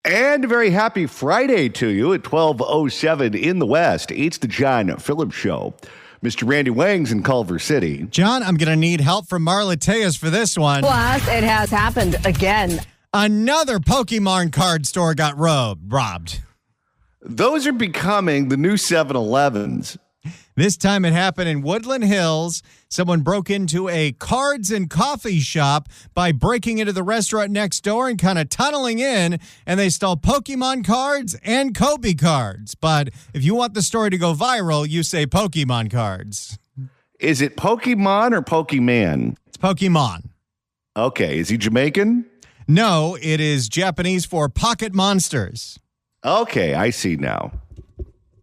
And a very happy Friday to you at 12:07 in the West. It's the John Phillips Show. Mr. Randy Wang's in Culver City. John, I'm going to need help from Marla Tejas for this one. Plus, it has happened again. Another Pokemon card store got robbed. Those are becoming the new 7-Elevens. This time it happened in Woodland Hills. Someone broke into a cards and coffee shop by breaking into the restaurant next door and kind of tunneling in, and they stole Pokemon cards and Kobe cards. But if you want the story to go viral, you say Pokemon cards. Is it Pokemon or Pokemon? It's Pokemon. Okay. Is he Jamaican? No, it is Japanese for pocket monsters. Okay, I see now.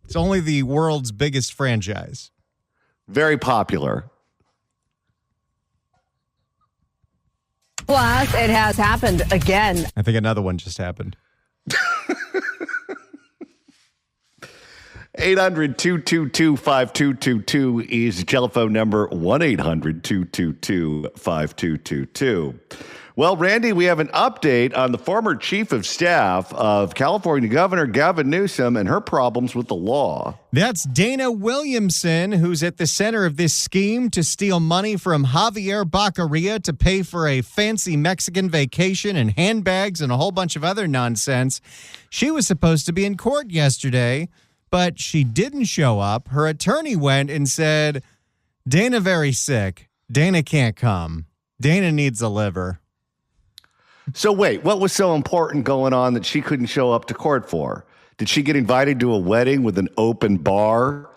It's only the world's biggest franchise. Very popular. Plus, it has happened again. I think another one just happened. 800-222-5222 is the telephone number. 1-800-222-5222. Well, Randy, we have an update on the former chief of staff of California Governor Gavin Newsom and her problems with the law. That's Dana Williamson, who's at the center of this scheme to steal money from Javier Baccaria to pay for a fancy Mexican vacation and handbags and a whole bunch of other nonsense. She was supposed to be in court yesterday, but she didn't show up. Her attorney went and said, Dana very sick. Dana can't come. Dana needs a liver. So wait, what was so important going on that she couldn't show up to court for? Did she get invited to a wedding with an open bar?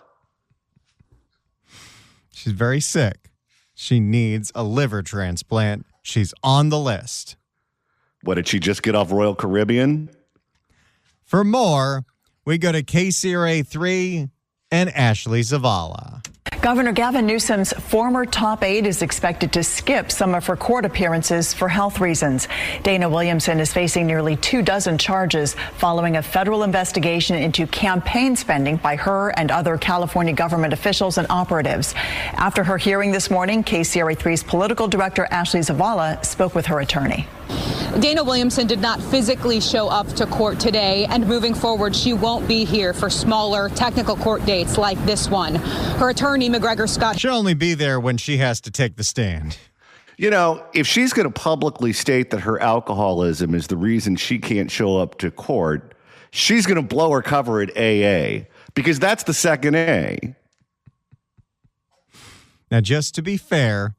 She's very sick. She needs a liver transplant. She's on the list. What, did she just get off Royal Caribbean? For more, we go to KCRA 3 and Ashley Zavala. Governor Gavin Newsom's former top aide is expected to skip some of her court appearances for health reasons. Dana Williamson is facing nearly 24 charges following a federal investigation into campaign spending by her and other California government officials and operatives. After her hearing this morning, KCRA 3's political director Ashley Zavala spoke with her attorney. Dana Williamson did not physically show up to court today, and moving forward, she won't be here for smaller technical court dates like this one. Her attorney, McGregor Scott, she'll only be there when she has to take the stand. You know, if she's going to publicly state that her alcoholism is the reason she can't show up to court, she's going to blow her cover at AA, because that's the second A. Now, just to be fair,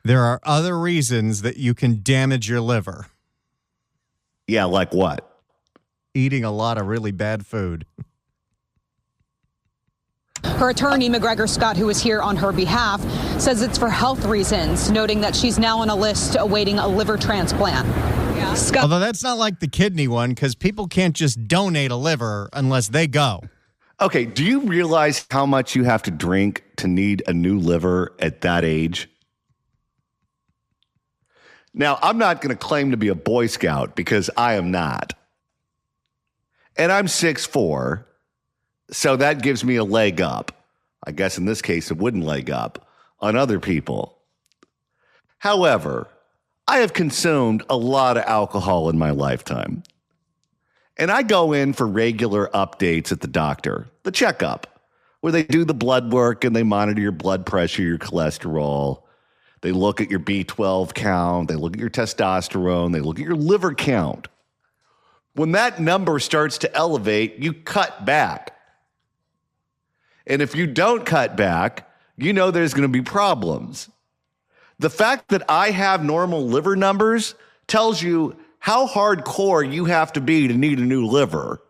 there are other reasons that you can damage your liver. Yeah, like what? Eating a lot of really bad food. Her attorney, McGregor Scott, who is here on her behalf, says it's for health reasons, noting that she's now on a list awaiting a liver transplant. Yeah. Scott, although that's not like the kidney one, because people can't just donate a liver unless they go. Okay, do you realize how much you have to drink to need a new liver at that age? Now, I'm not going to claim to be a Boy Scout because I am not. And I'm 6'4", so that gives me a leg up. I guess in this case, a wooden leg up on other people. However, I have consumed a lot of alcohol in my lifetime. And I go in for regular updates at the doctor, the checkup, where they do the blood work and they monitor your blood pressure, your cholesterol. They look at your B12 count. They look at your testosterone. They look at your liver count. When that number starts to elevate, you cut back. And if you don't cut back, you know there's going to be problems. The fact that I have normal liver numbers tells you how hardcore you have to be to need a new liver.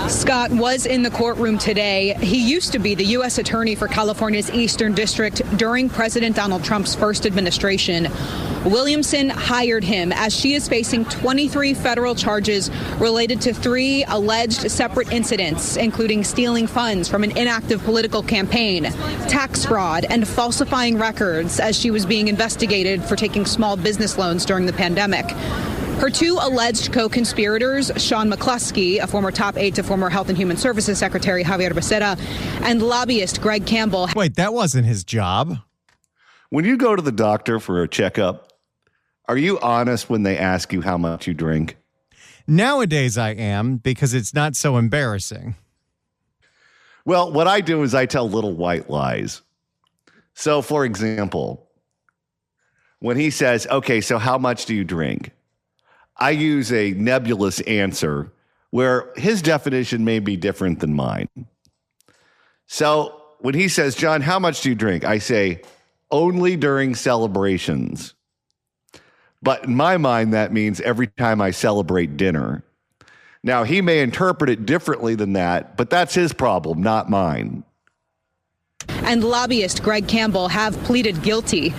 Scott was in the courtroom today. He used to be the U.S. Attorney for California's Eastern District during President Donald Trump's first administration. Williamson hired him as she is facing 23 federal charges related to 3 alleged separate incidents, including stealing funds from an inactive political campaign, tax fraud, and falsifying records as she was being investigated for taking small business loans during the pandemic. Her 2 alleged co-conspirators, Sean McCluskey, a former top aide to former Health and Human Services Secretary Javier Becerra, and lobbyist Greg Campbell. Wait, that wasn't his job. When you go to the doctor for a checkup, Are you honest when they ask you how much you drink? Nowadays I am, because it's not so embarrassing. Well, what I do is I tell little white lies. So, for example, when he says, okay, so how much do you drink? I use a nebulous answer where his definition may be different than mine. So when he says, John, how much do you drink? I say, only during celebrations. But in my mind, that means every time I celebrate dinner. Now, he may interpret it differently than that, but that's his problem, not mine. And lobbyist Greg Campbell have pleaded guilty.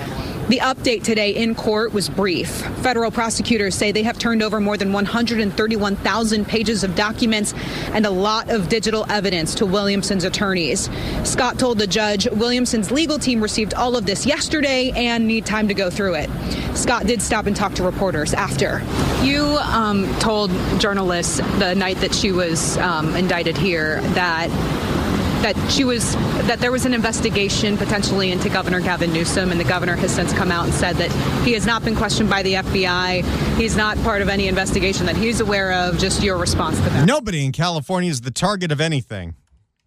The update today in court was brief. Federal prosecutors say they have turned over more than 131,000 pages of documents and a lot of digital evidence to Williamson's attorneys. Scott told the judge Williamson's legal team received all of this yesterday and need time to go through it. Scott did stop and talk to reporters after. You told journalists the night that she was indicted here that there was an investigation potentially into Governor Gavin Newsom, and the governor has since come out and said that he has not been questioned by the FBI. He's not part of any investigation that he's aware of. Just your response to that. Nobody in California is the target of anything.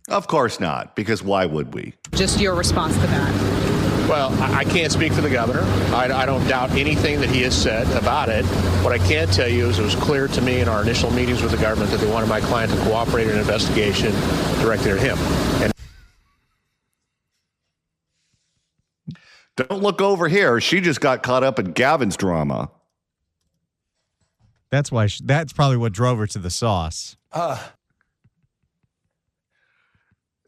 Of course not, because why would we? Just your response to that. Well, I can't speak for the governor. I don't doubt anything that he has said about it. What I can tell you is it was clear to me in our initial meetings with the government that they wanted my client to cooperate in an investigation directed at him. And don't look over here. She just got caught up in Gavin's drama. That's why. That's probably what drove her to the sauce.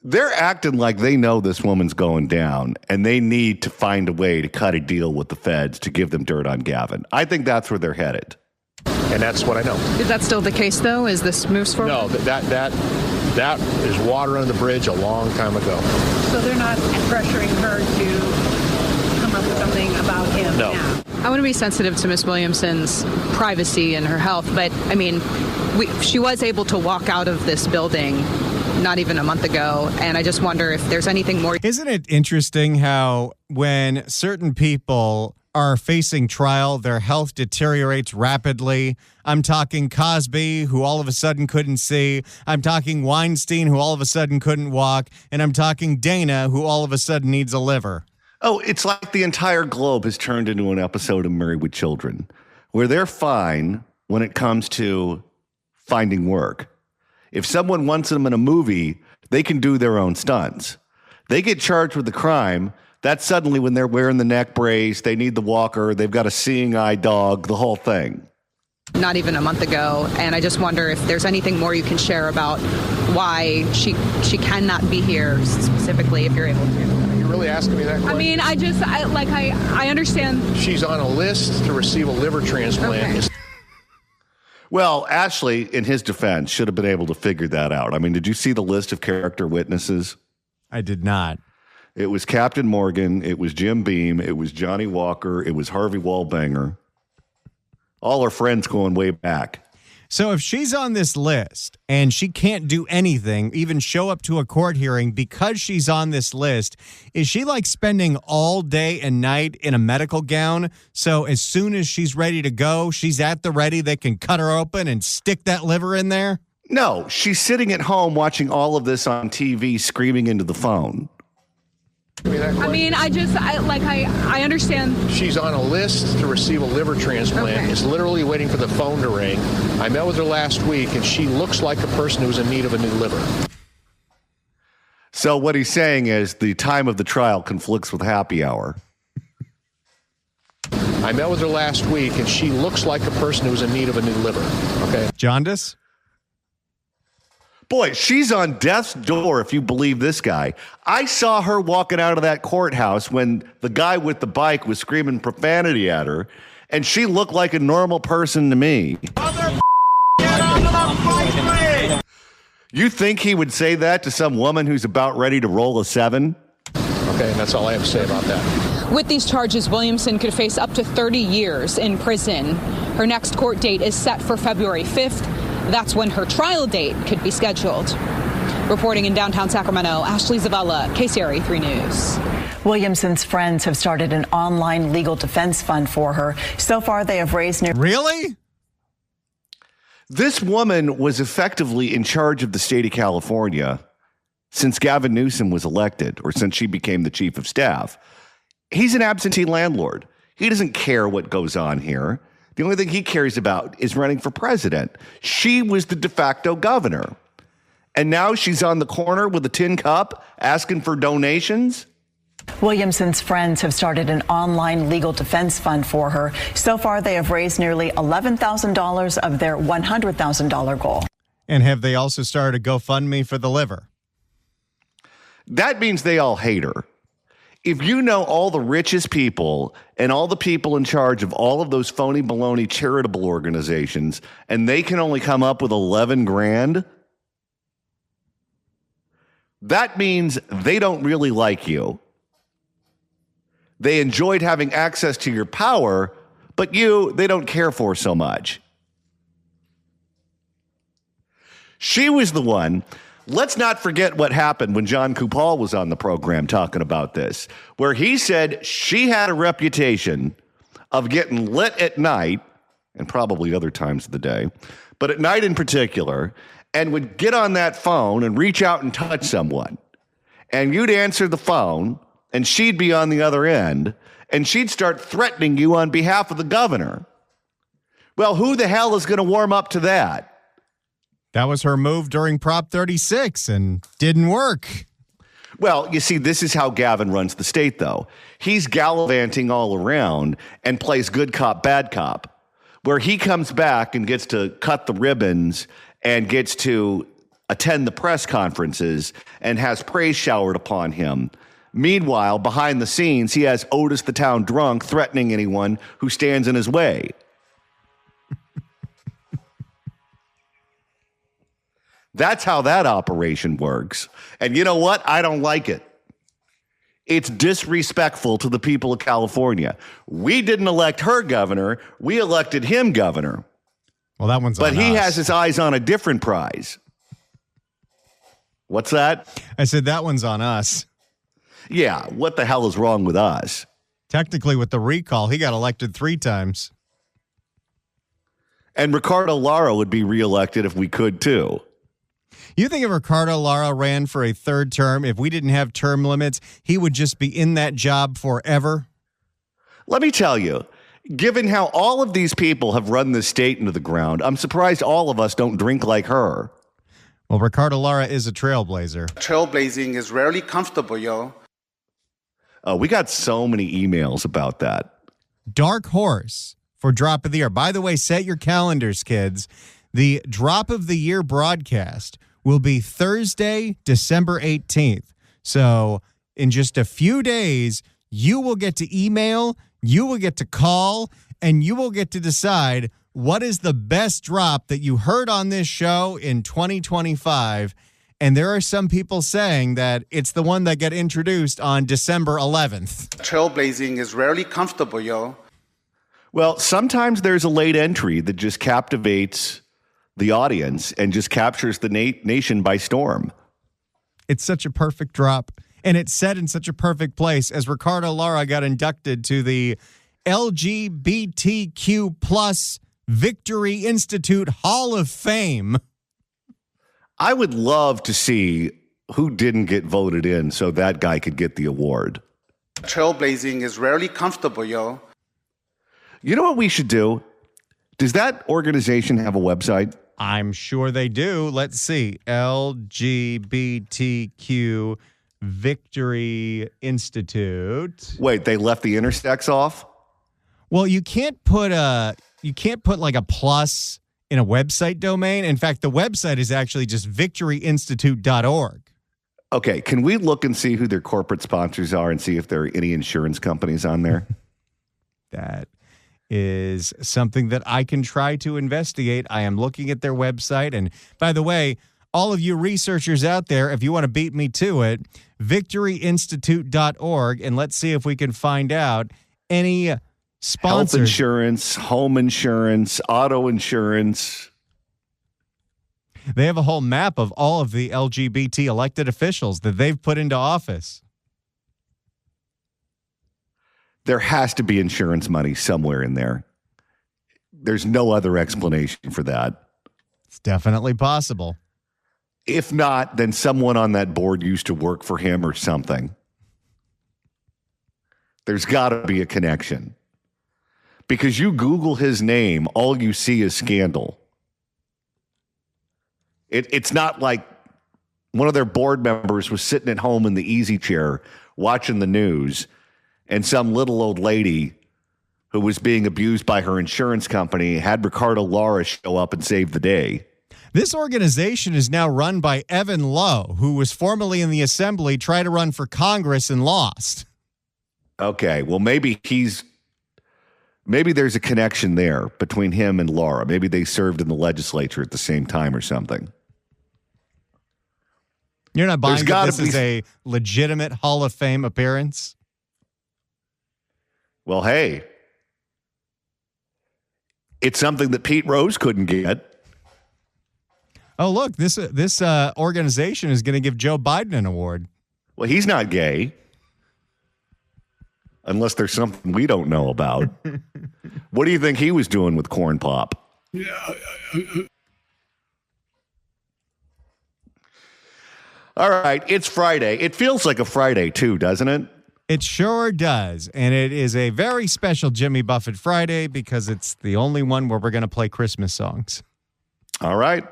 They're acting like they know this woman's going down, and they need to find a way to cut a deal with the feds to give them dirt on Gavin. I think that's where they're headed. And that's what I know. Is that still the case, though, as this moves forward? No, that is water under the bridge a long time ago. So they're not pressuring her to come up with something about him now? I want to be sensitive to Ms. Williamson's privacy and her health, but, I mean, she was able to walk out of this building not even a month ago, and I just wonder if there's anything more. Isn't it interesting how when certain people are facing trial, their health deteriorates rapidly? I'm talking Cosby, who all of a sudden couldn't see. I'm talking Weinstein, who all of a sudden couldn't walk. And I'm talking Dana, who all of a sudden needs a liver. Oh, it's like the entire globe has turned into an episode of Married with Children, where they're fine when it comes to finding work. If someone wants them in a movie, they can do their own stunts. They get charged with the crime. That's suddenly when they're wearing the neck brace, they need the walker, they've got a seeing eye dog, the whole thing. Not even a month ago, and I just wonder if there's anything more you can share about why she cannot be here specifically, if you're able to. Are you really asking me that question? I mean, I understand. She's on a list to receive a liver transplant. Okay. Well, Ashley, in his defense, should have been able to figure that out. I mean, did you see the list of character witnesses? I did not. It was Captain Morgan. It was Jim Beam. It was Johnny Walker. It was Harvey Wallbanger. All her friends going way back. So if she's on this list and she can't do anything, even show up to a court hearing because she's on this list, is she like spending all day and night in a medical gown? So as soon as she's ready to go, she's at the ready, they can cut her open and stick that liver in there? No, she's sitting at home watching all of this on TV, screaming into the phone. I mean, I understand. She's on a list to receive a liver transplant. Okay. Is literally waiting for the phone to ring. I met with her last week, and she looks like a person who's in need of a new liver. So what he's saying is the time of the trial conflicts with happy hour. I met with her last week, and she looks like a person who's in need of a new liver. Okay. Jaundice? Boy, she's on death's door, if you believe this guy. I saw her walking out of that courthouse when the guy with the bike was screaming profanity at her, and she looked like a normal person to me. You think he would say that to some woman who's about ready to roll a 7? Okay, that's all I have to say about that. With these charges, Williamson could face up to 30 years in prison. Her next court date is set for February 5th. That's when her trial date could be scheduled. Reporting in downtown Sacramento, Ashley Zavala, KCRA 3 News. Williamson's friends have started an online legal defense fund for her. So far, they have raised nearly... Really? This woman was effectively in charge of the state of California since Gavin Newsom was elected, or since she became the chief of staff. He's an absentee landlord. He doesn't care what goes on here. The only thing he cares about is running for president. She was the de facto governor. And now she's on the corner with a tin cup asking for donations. Williamson's friends have started an online legal defense fund for her. So far, they have raised nearly $11,000 of their $100,000 goal. And have they also started a GoFundMe for the liver? That means they all hate her. If you know all the richest people and all the people in charge of all of those phony baloney charitable organizations, and they can only come up with 11 grand, that means they don't really like you. They enjoyed having access to your power, but they don't care for so much. She was the one. Let's not forget what happened when John Kupal was on the program talking about this, where he said she had a reputation of getting lit at night, and probably other times of the day, but at night in particular, and would get on that phone and reach out and touch someone. And you'd answer the phone, and she'd be on the other end, and she'd start threatening you on behalf of the governor. Well, who the hell is going to warm up to that? That was her move during Prop 36 and didn't work. Well, you see, this is how Gavin runs the state, though. He's gallivanting all around and plays good cop, bad cop, where he comes back and gets to cut the ribbons and gets to attend the press conferences and has praise showered upon him. Meanwhile, behind the scenes, he has Otis the town drunk threatening anyone who stands in his way. That's how that operation works. And you know what? I don't like it. It's disrespectful to the people of California. We didn't elect her governor. We elected him governor. Well, that one's on us. But he has his eyes on a different prize. What's that? I said that one's on us. Yeah, what the hell is wrong with us? Technically, with the recall, he got elected 3 times. And Ricardo Lara would be reelected if we could, too. You think if Ricardo Lara ran for a 3rd term, if we didn't have term limits, he would just be in that job forever? Let me tell you, given how all of these people have run this state into the ground, I'm surprised all of us don't drink like her. Well, Ricardo Lara is a trailblazer. Trailblazing is rarely comfortable, yo. We got so many emails about that. Dark Horse for Drop of the Year. By the way, set your calendars, kids. The Drop of the Year broadcast will be Thursday, December 18th. So in just a few days, you will get to email, you will get to call, and you will get to decide what is the best drop that you heard on this show in 2025. And there are some people saying that it's the one that got introduced on December 11th. Trailblazing is rarely comfortable, yo. Well, sometimes there's a late entry that just captivates the audience and just captures the nation by storm. It's such a perfect drop, and it's set in such a perfect place as Ricardo Lara got inducted to the LGBTQ plus Victory Institute Hall of Fame. I would love to see who didn't get voted in so that guy could get the award. Trailblazing is rarely comfortable, yo. You know what we should do? Does that organization have a website? I'm sure they do. Let's see. LGBTQ Victory Institute. Wait, they left the intersex off? Well, you can't put like a plus in a website domain. In fact, the website is actually just victoryinstitute.org. Okay, can we look and see who their corporate sponsors are and see if there are any insurance companies on there? That is something that I can try to investigate. I am looking at their website. And by the way, all of you researchers out there, if you want to beat me to it, victoryinstitute.org, and let's see if we can find out any sponsors. Health insurance, home insurance, auto insurance. They have a whole map of all of the LGBT elected officials that they've put into office. There has to be insurance money somewhere in there. There's no other explanation for that. It's definitely possible. If not, then someone on that board used to work for him or something. There's got to be a connection. Because you Google his name, all you see is scandal. It's not like one of their board members was sitting at home in the easy chair watching the news, and some little old lady who was being abused by her insurance company had Ricardo Lara show up and save the day. This organization is now run by Evan Lowe, who was formerly in the assembly, tried to run for Congress and lost. Okay, well, maybe there's a connection there between him and Lara. Maybe they served in the legislature at the same time or something. You're not buying that this is a legitimate Hall of Fame appearance? Well, hey, it's something that Pete Rose couldn't get. Oh, look, this organization is going to give Joe Biden an award. Well, he's not gay. Unless there's something we don't know about. What do you think he was doing with Corn Pop? All right, it's Friday. It feels like a Friday, too, doesn't it? It sure does. And it is a very special Jimmy Buffett Friday because it's the only one where we're going to play Christmas songs. All right.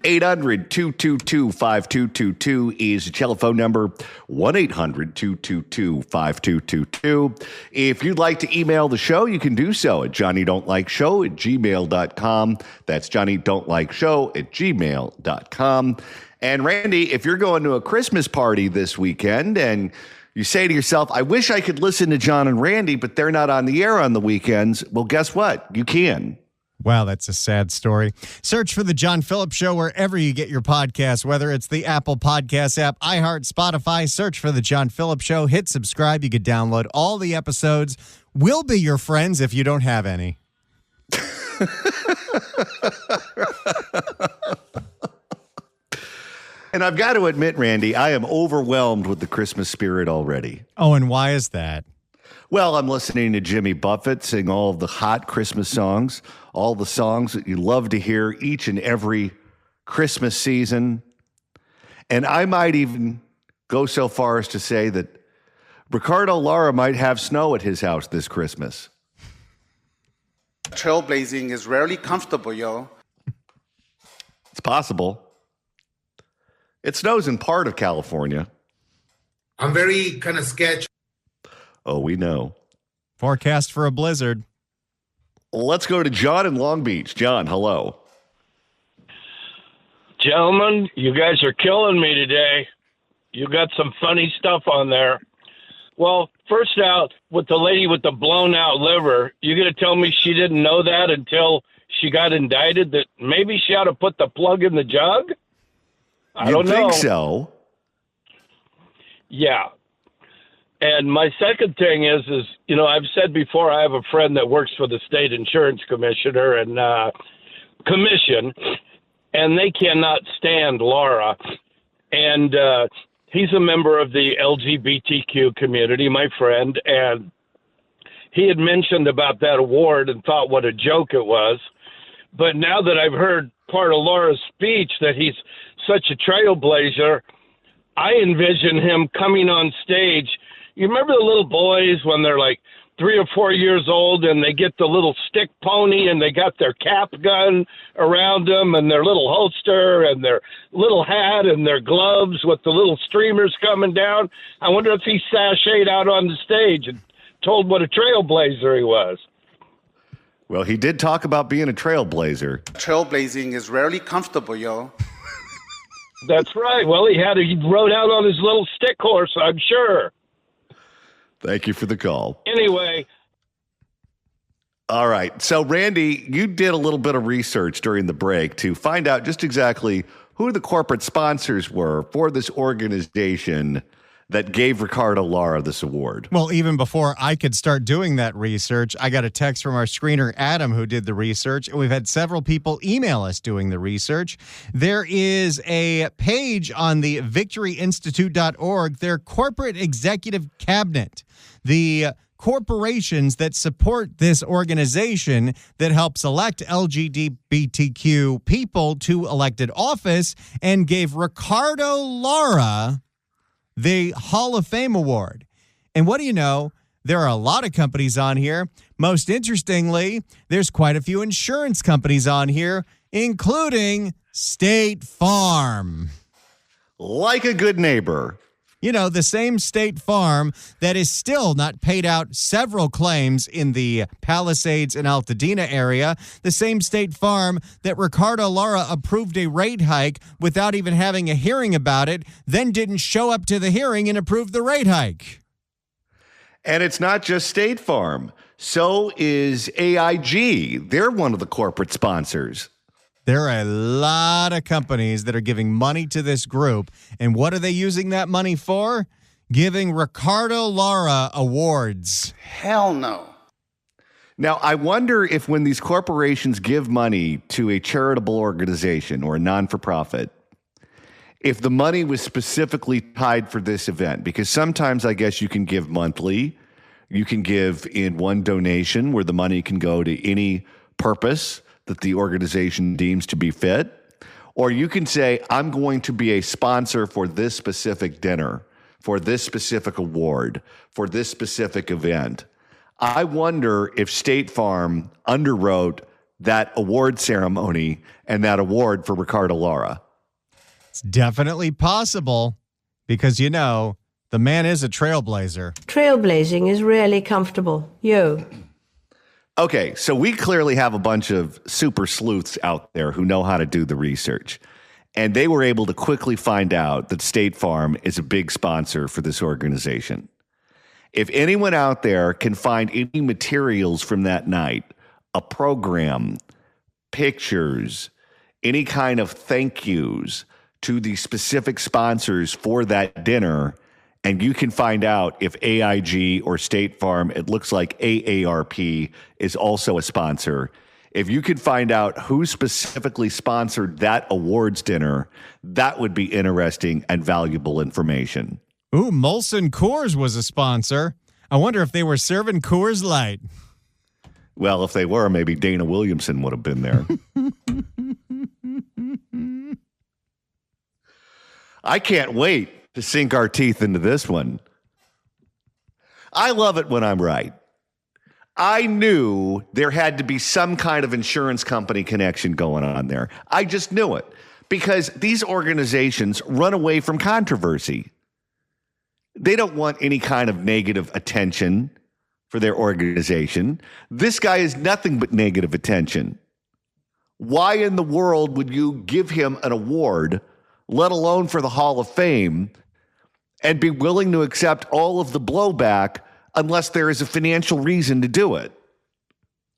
800-222-5222 is the telephone number. 1-800-222-5222. If you'd like to email the show, you can do so at johnnydon'tlikeshow@gmail.com. That's johnnydon'tlikeshow@gmail.com. And Randy, if you're going to a Christmas party this weekend and you say to yourself, I wish I could listen to John and Randy, but they're not on the air on the weekends. Well, guess what? You can. Wow, that's a sad story. Search for The John Phillips Show wherever you get your podcasts, whether it's the Apple Podcast app, iHeart, Spotify. Search for The John Phillips Show. Hit subscribe. You can download all the episodes. We'll be your friends if you don't have any. And I've got to admit, Randy, I am overwhelmed with the Christmas spirit already. Oh, and why is that? Well, I'm listening to Jimmy Buffett sing all of the hot Christmas songs, all the songs that you love to hear each and every Christmas season. And I might even go so far as to say that Ricardo Lara might have snow at his house this Christmas. Trailblazing is rarely comfortable, yo. It's possible. It snows in part of California. I'm very kind of sketchy. Oh, we know. Forecast for a blizzard. Let's go to John in Long Beach. John, hello. Gentlemen, you guys are killing me today. You got some funny stuff on there. Well, first out, with the lady with the blown out liver, you going to tell me she didn't know that until she got indicted, that maybe she ought to put the plug in the jug? I don't know. You think so? Yeah. And my second thing is, you know, I've said before, I have a friend that works for the state insurance commissioner and commission, and they cannot stand Lara. And he's a member of the LGBTQ community, my friend, and he had mentioned about that award and thought what a joke it was. But now that I've heard part of Lara's speech that he's such a trailblazer, I envision him coming on stage. You remember the little boys when they're like 3 or 4 years old and they get the little stick pony and they got their cap gun around them and their little holster and their little hat and their gloves with the little streamers coming down? I wonder if he sashayed out on the stage and told what a trailblazer he was. Well, he did talk about being a trailblazer. Trailblazing is rarely comfortable, yo. That's right. Well, he rode out on his little stick horse, I'm sure. Thank you for the call. Anyway. All right. So, Randy, you did a little bit of research during the break to find out just exactly who the corporate sponsors were for this organization that gave Ricardo Lara this award? Well, even before I could start doing that research, I got a text from our screener, Adam, who did the research. And we've had several people email us doing the research. There is a page on the victoryinstitute.org, their corporate executive cabinet, the corporations that support this organization that helps elect LGBTQ people to elected office, and gave Ricardo Lara the Hall of Fame award. And what do you know? There are a lot of companies on here. Most interestingly, there's quite a few insurance companies on here, including State Farm. Like a good neighbor. You know, the same State Farm that is still not paid out several claims in the Palisades and Altadena area. The same State Farm that Ricardo Lara approved a rate hike without even having a hearing about it, then didn't show up to the hearing and approve the rate hike. And it's not just State Farm. So is AIG. They're one of the corporate sponsors. There are a lot of companies that are giving money to this group. And what are they using that money for? Giving Ricardo Lara awards. Hell no. Now, I wonder if when these corporations give money to a charitable organization or a non-for-profit, if the money was specifically tied for this event, because sometimes I guess you can give monthly, you can give in one donation where the money can go to any purpose that the organization deems to be fit, or you can say, I'm going to be a sponsor for this specific dinner, for this specific award, for this specific event. I wonder if State Farm underwrote that award ceremony and that award for Ricardo Lara. It's definitely possible because, you know, the man is a trailblazer. Trailblazing is really comfortable. Yo. Okay, so we clearly have a bunch of super sleuths out there who know how to do the research. And they were able to quickly find out that State Farm is a big sponsor for this organization. If anyone out there can find any materials from that night, a program, pictures, any kind of thank yous to the specific sponsors for that dinner, and you can find out if AIG or State Farm, it looks like AARP is also a sponsor. If you could find out who specifically sponsored that awards dinner, that would be interesting and valuable information. Ooh, Molson Coors was a sponsor. I wonder if they were serving Coors Light. Well, if they were, maybe Dana Williamson would have been there. I can't wait to sink our teeth into this one. I love it when I'm right. I knew there had to be some kind of insurance company connection going on there. I just knew it because these organizations run away from controversy. They don't want any kind of negative attention for their organization. This guy is nothing but negative attention. Why in the world would you give him an award, let alone for the Hall of Fame, and be willing to accept all of the blowback unless there is a financial reason to do it?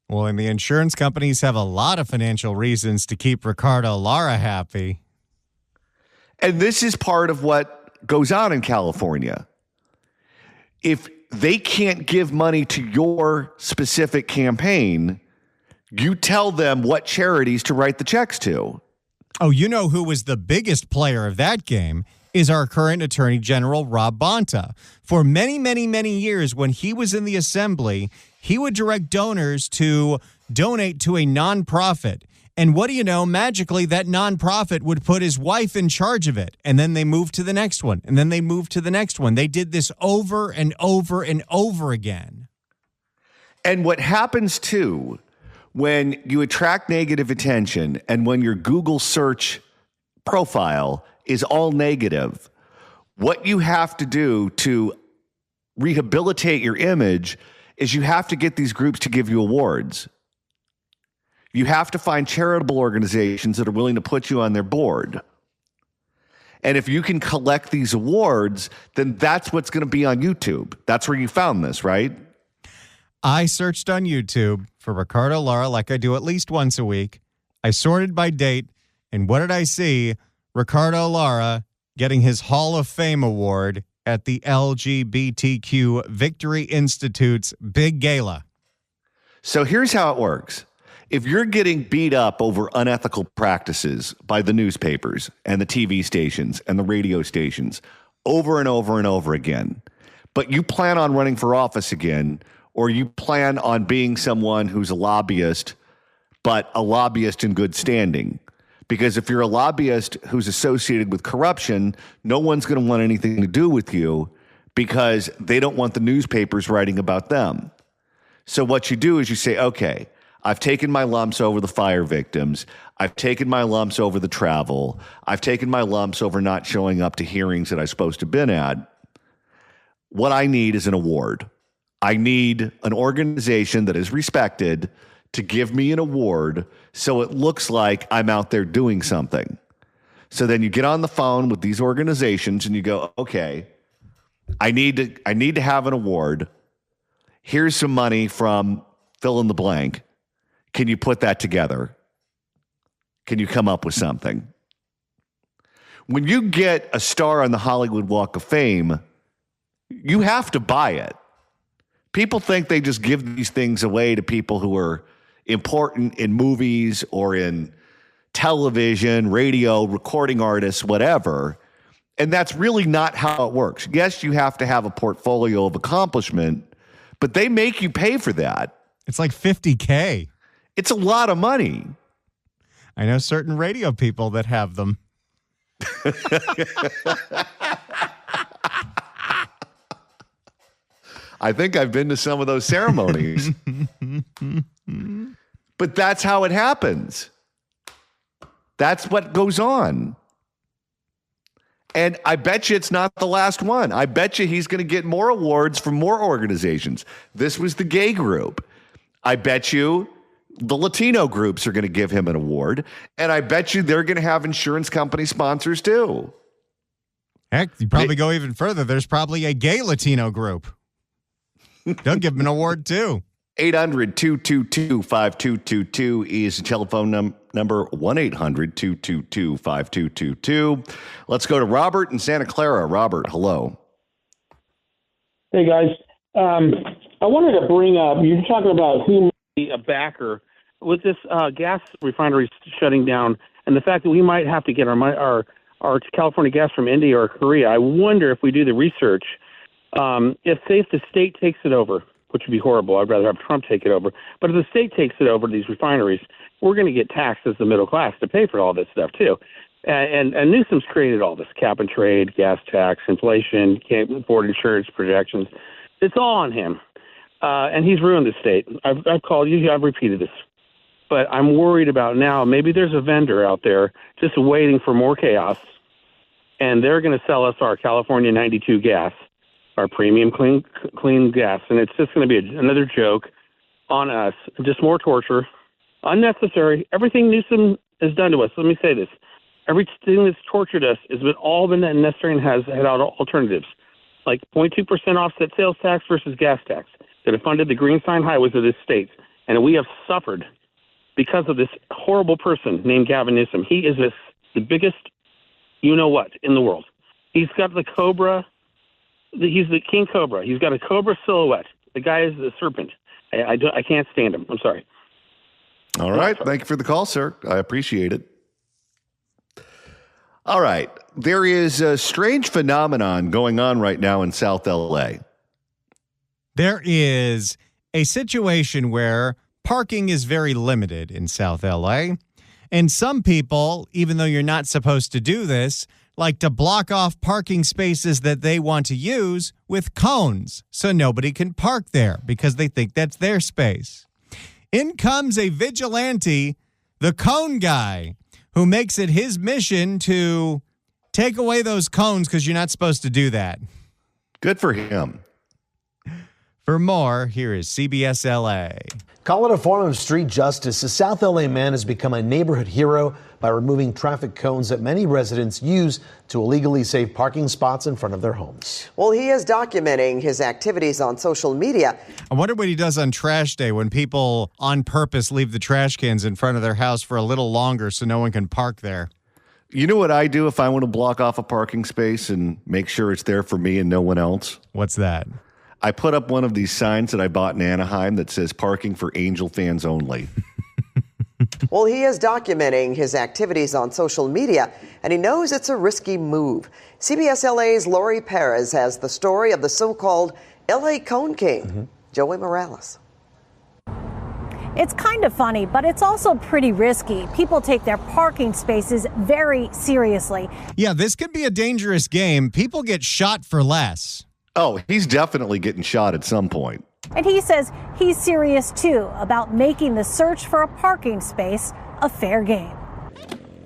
Well, and the insurance companies have a lot of financial reasons to keep Ricardo Lara happy. And this is part of what goes on in California. If they can't give money to your specific campaign, you tell them what charities to write the checks to. Oh, you know who was the biggest player of that game is our current Attorney General, Rob Bonta. For many, many, many years, when he was in the Assembly, he would direct donors to donate to a nonprofit. And what do you know? Magically, that nonprofit would put his wife in charge of it. And then they moved to the next one. And then they moved to the next one. They did this over and over and over again. And what happens, too, when you attract negative attention and when your Google search profile is all negative, what you have to do to rehabilitate your image is you have to get these groups to give you awards. You have to find charitable organizations that are willing to put you on their board. And if you can collect these awards, then that's what's going to be on YouTube. That's where you found this, right? I searched on YouTube for Ricardo Lara like I do at least once a week. I sorted by date, and what did I see? Ricardo Lara getting his Hall of Fame award at the LGBTQ Victory Institute's big gala. So here's how it works. If you're getting beat up over unethical practices by the newspapers and the TV stations and the radio stations over and over and over again, but you plan on running for office again, or you plan on being someone who's a lobbyist, but a lobbyist in good standing, because if you're a lobbyist who's associated with corruption, no one's going to want anything to do with you because they don't want the newspapers writing about them. So what you do is you say, okay, I've taken my lumps over the fire victims. I've taken my lumps over the travel. I've taken my lumps over not showing up to hearings that I'm supposed to have been at. What I need is an award. I need an organization that is respected to give me an award so it looks like I'm out there doing something. So then you get on the phone with these organizations and you go, okay, I need to have an award. Here's some money from fill in the blank. Can you put that together? Can you come up with something? When you get a star on the Hollywood Walk of Fame, you have to buy it. People think they just give these things away to people who are important in movies or in television, radio, recording artists, whatever. And that's really not how it works. Yes, you have to have a portfolio of accomplishment, but they make you pay for that. It's like $50K. It's a lot of money. I know certain radio people that have them. I think I've been to some of those ceremonies. But that's how it happens. That's what goes on. And I bet you it's not the last one. I bet you he's going to get more awards from more organizations. This was the gay group. I bet you the Latino groups are going to give him an award. And I bet you they're going to have insurance company sponsors too. Heck, you probably go even further. There's probably a gay Latino group. They'll give him an award too. 800-222-5222 is the telephone number, 1-800-222-5222. Let's go to Robert in Santa Clara. Robert, hello. Hey, guys. I wanted to bring up, you're talking about who might be a backer with this gas refinery shutting down and the fact that we might have to get our California gas from India or Korea. I wonder if we do the research, if, say, if the state takes it over, which would be horrible. I'd rather have Trump take it over. But if the state takes it over, these refineries, we're going to get taxed as the middle class to pay for all this stuff, too. And Newsom's created all this cap and trade, gas tax, inflation, can't afford insurance projections. It's all on him. And he's ruined the state. I've called you. I've repeated this. But I'm worried about now, maybe there's a vendor out there just waiting for more chaos, and they're going to sell us our California 92 gas, our premium clean gas, and it's just going to be another joke on us, just more torture, unnecessary. Everything Newsom has done to us, let me say this, everything that's tortured us has been all been necessary and has had alternatives, like 0.2% offset sales tax versus gas tax that have funded the green sign highways of this state, and we have suffered because of this horrible person named Gavin Newsom. He is the biggest you-know-what in the world. He's got the cobra. He's the king cobra. He's got a cobra silhouette. The guy is the serpent. I can't stand him. I'm sorry. All right. Thank you for the call, sir. I appreciate it. All right. There is a strange phenomenon going on right now in South LA. There is a situation where parking is very limited in South LA. And some people, even though you're not supposed to do this, like to block off parking spaces that they want to use with cones so nobody can park there because they think that's their space. In comes a vigilante, the cone guy, who makes it his mission to take away those cones because you're not supposed to do that. Good for him. For more, here is CBS LA. Call it a form of street justice. A South LA man has become a neighborhood hero by removing traffic cones that many residents use to illegally save parking spots in front of their homes. Well, he is documenting his activities on social media. I wonder what he does on trash day when people on purpose leave the trash cans in front of their house for a little longer so no one can park there. You know what I do if I want to block off a parking space and make sure it's there for me and no one else? What's that? I put up one of these signs that I bought in Anaheim that says parking for Angel fans only. Well, he is documenting his activities on social media, and he knows it's a risky move. CBS LA's Lori Perez has the story of the so-called LA Cone King, Joey Morales. It's kind of funny, but it's also pretty risky. People take their parking spaces very seriously. Yeah, this could be a dangerous game. People get shot for less. Oh, he's definitely getting shot at some point. And he says he's serious, too, about making the search for a parking space a fair game.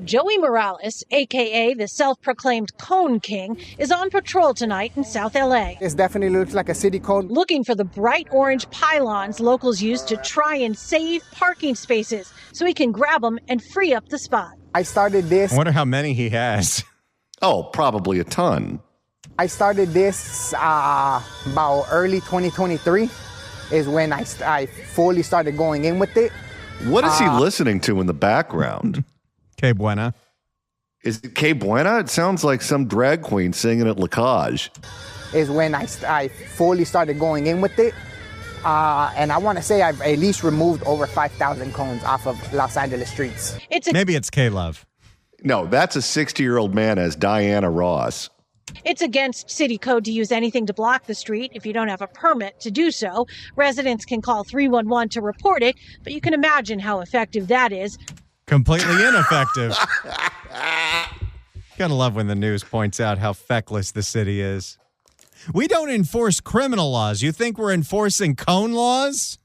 Joey Morales, a.k.a. the self-proclaimed Cone King, is on patrol tonight in South L.A. It definitely looks like a city cone. Looking for the bright orange pylons locals use to try and save parking spaces so he can grab them and free up the spot. I started this. I wonder how many he has. Oh, probably a ton. I started this about early 2023 is when I fully started going in with it. What is he listening to in the background? Que Buena. Is it Que Buena? It sounds like some drag queen singing at La Cage. Is when I fully started going in with it. And I want to say I've at least removed over 5,000 cones off of Los Angeles streets. Maybe it's K-Love. No, that's a 60-year-old man as Diana Ross. It's against city code to use anything to block the street if you don't have a permit to do so. Residents can call 311 to report it, but you can imagine how effective that is. Completely ineffective. Gotta love when the news points out how feckless the city is. We don't enforce criminal laws. You think we're enforcing cone laws?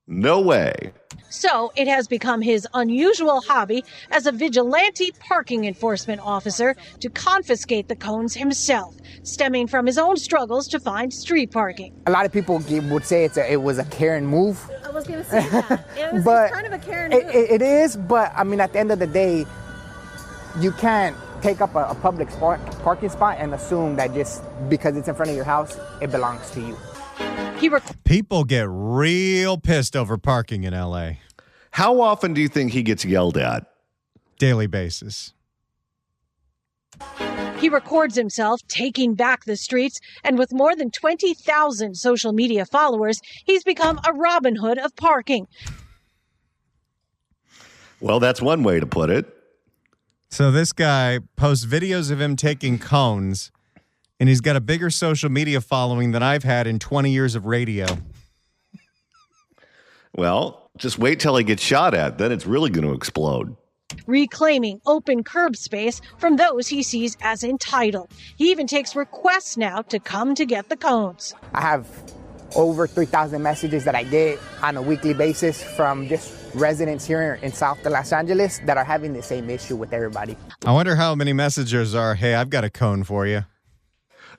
No way. So it has become his unusual hobby as a vigilante parking enforcement officer to confiscate the cones himself, stemming from his own struggles to find street parking. A lot of people would say it was a Karen move. I was going to say that. It's kind of a Karen move. It is, but I mean, at the end of the day, you can't take up a public parking spot and assume that just because it's in front of your house, it belongs to you. People get real pissed over parking in L.A. How often do you think he gets yelled at? Daily basis. He records himself taking back the streets, and with more than 20,000 social media followers, he's become a Robin Hood of parking. Well, that's one way to put it. So this guy posts videos of him taking cones, and he's got a bigger social media following than I've had in 20 years of radio. Well, just wait till he gets shot at. Then it's really going to explode. Reclaiming open curb space from those he sees as entitled. He even takes requests now to come to get the cones. I have over 3,000 messages that I get on a weekly basis from just residents here in South Los Angeles that are having the same issue with everybody. I wonder how many messages are, hey, I've got a cone for you.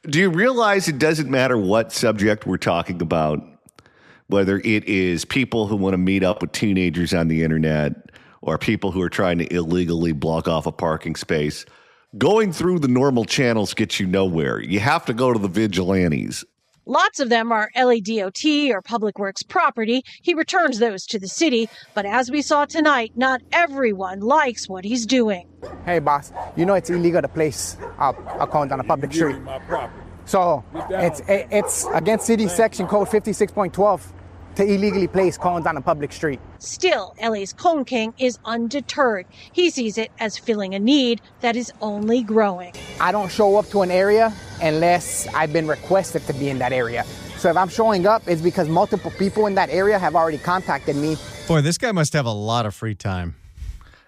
Do you realize it doesn't matter what subject we're talking about, whether it is people who want to meet up with teenagers on the internet or people who are trying to illegally block off a parking space? Going through the normal channels gets you nowhere. You have to go to the vigilantes. Lots of them are LADOT or Public Works property. He returns those to the city. But as we saw tonight, not everyone likes what he's doing. Hey, boss, you know it's illegal to place a cone on a public street. So it's against city section code 56.12 to illegally place cones on a public street. Still, LA's Cone King is undeterred. He sees it as filling a need that is only growing. I don't show up to an area unless I've been requested to be in that area. So if I'm showing up, it's because multiple people in that area have already contacted me. Boy, this guy must have a lot of free time.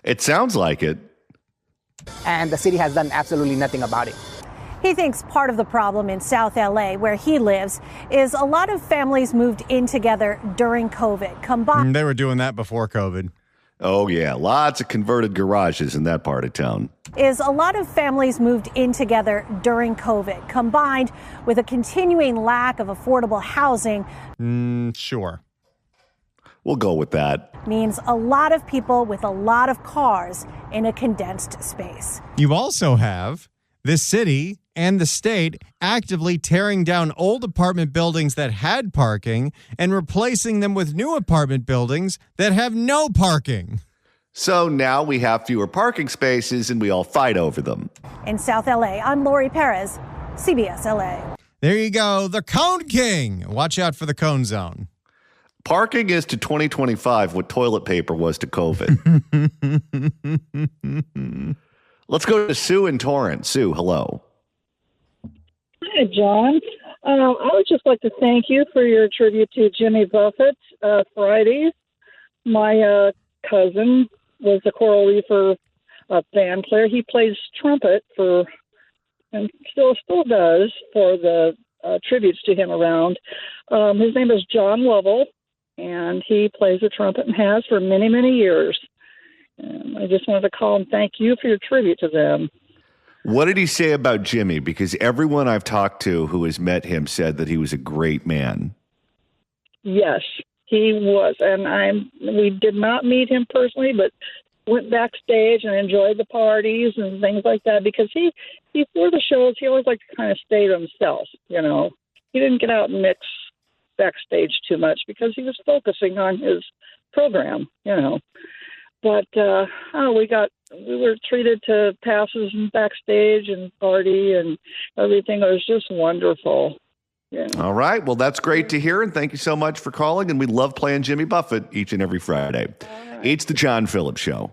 It sounds like it. And the city has done absolutely nothing about it. He thinks part of the problem in South LA, where he lives, is a lot of families moved in together during COVID. They were doing that before COVID. Oh, yeah. Lots of converted garages in that part of town. Is a lot of families moved in together during COVID, combined with a continuing lack of affordable housing. Sure. We'll go with that. Means a lot of people with a lot of cars in a condensed space. You also have the city and the state actively tearing down old apartment buildings that had parking and replacing them with new apartment buildings that have no parking. So now we have fewer parking spaces and we all fight over them. In South LA, I'm Lori Perez, CBS LA. There you go. The Cone King. Watch out for the cone zone. Parking is to 2025 what toilet paper was to COVID. Let's go to Sue in Torrance. Sue, hello. Hi, John. I would just like to thank you for your tribute to Jimmy Buffett Friday. My cousin was a coral reefer band player. He plays trumpet for, and still does, for the tributes to him around. His name is John Lovell, and he plays the trumpet and has for many, many years. And I just wanted to call and thank you for your tribute to them. What did he say about Jimmy? Because everyone I've talked to who has met him said that he was a great man. Yes, He was, and we did not meet him personally, but went backstage and enjoyed the parties and things like that, because he before the shows, he always liked to kind of stay to himself, you know. He didn't get out and mix backstage too much because he was focusing on his program, you know. But we were treated to passes and backstage and party and everything. It was just wonderful. Yeah. All right. Well, that's great to hear. And thank you so much for calling. And we love playing Jimmy Buffett each and every Friday. Right. It's the John Phillips Show.